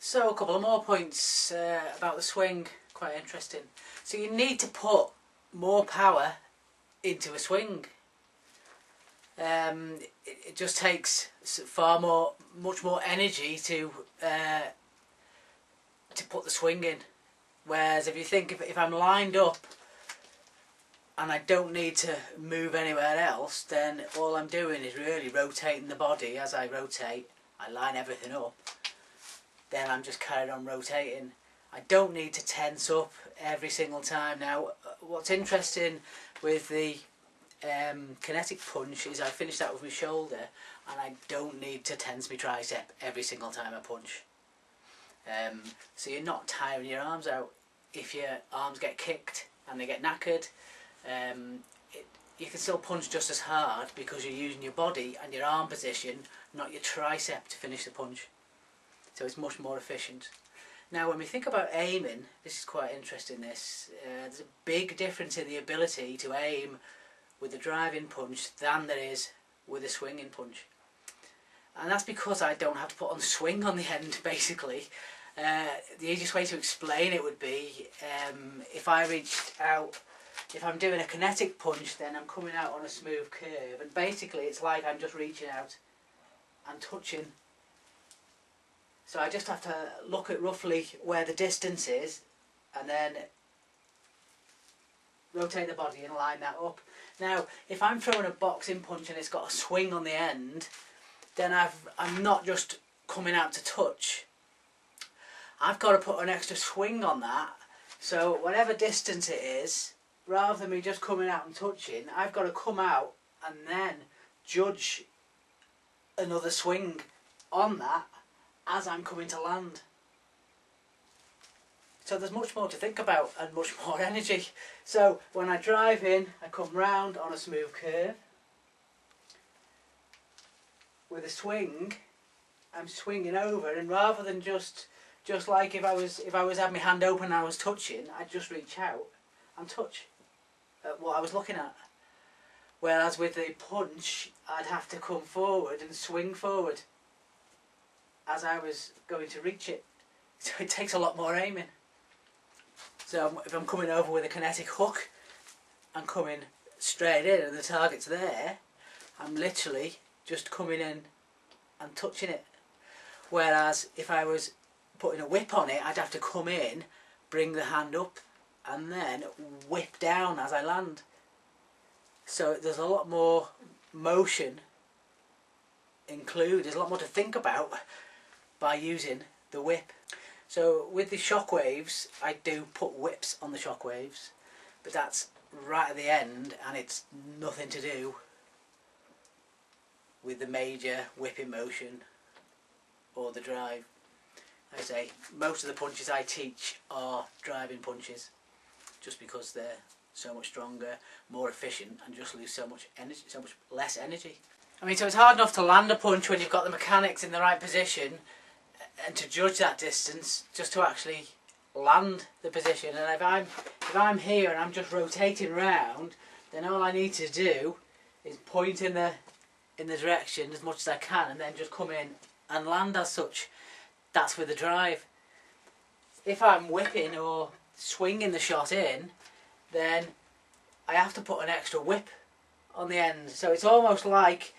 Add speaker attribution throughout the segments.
Speaker 1: So a couple of more points about the swing, quite interesting. So you need to put more power into a swing. It just takes much more energy to put the swing in. Whereas if you think if I'm lined up and I don't need to move anywhere else, then all I'm doing is really rotating the body. As I rotate, I line everything up, then I'm just carrying on rotating. I don't need to tense up every single time. Now, what's interesting with the kinetic punch is I finish that with my shoulder and I don't need to tense my tricep every single time I punch. So you're not tiring your arms out. If your arms get kicked and they get knackered, you can still punch just as hard because you're using your body and your arm position, not your tricep, to finish the punch. So it's much more efficient. Now when we think about aiming, this is quite interesting. There's a big difference in the ability to aim with a driving punch than there is with a swinging punch. And that's because I don't have to put on the swing on the end, basically. The easiest way to explain it would be if I reached out, if I'm doing a kinetic punch, then I'm coming out on a smooth curve, and basically it's like I'm just reaching out and touching. So I just have to look at roughly where the distance is and then rotate the body and line that up. Now if I'm throwing a boxing punch and it's got a swing on the end, then I'm not just coming out to touch. I've got to put an extra swing on that, so whatever distance it is, rather than me just coming out and touching, I've got to come out and then judge another swing on that as I'm coming to land. So there's much more to think about and much more energy. So when I drive in, I come round on a smooth curve. With a swing, I'm swinging over, and rather than just like if I was having my hand open and I was touching, I'd just reach out and touch at what I was looking at. Whereas with the punch, I'd have to come forward and swing forward as I was going to reach it. So it takes a lot more aiming. So if I'm coming over with a kinetic hook, I'm coming straight in and the target's there, I'm literally just coming in and touching it. Whereas if I was putting a whip on it, I'd have to come in, bring the hand up and then whip down as I land. So there's a lot more motion included, there's a lot more to think about by using the whip. So with the shockwaves, I do put whips on the shockwaves, but that's right at the end and it's nothing to do with the major whipping motion or the drive. Like I say, most of the punches I teach are driving punches, just because they're so much stronger, more efficient, and just lose so much energy, so much less energy. I mean, so it's hard enough to land a punch when you've got the mechanics in the right position, and to judge that distance, just to actually land the position. And if I'm here and I'm just rotating round, then all I need to do is point in the direction as much as I can, and then just come in and land as such. That's with the drive. If I'm whipping or swinging the shot in, then I have to put an extra whip on the end. So it's almost like,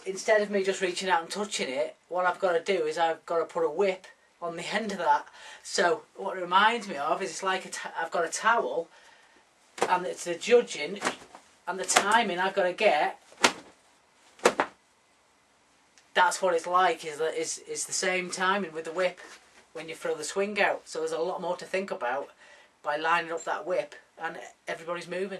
Speaker 1: instead of me just reaching out and touching it, what I've got to do is I've got to put a whip on the end of that. So what it reminds me of is it's like I've got a towel, and it's the judging and the timing I've got to get. That's what it's like, is the same timing with the whip when you throw the swing out. So there's a lot more to think about by lining up that whip, and everybody's moving.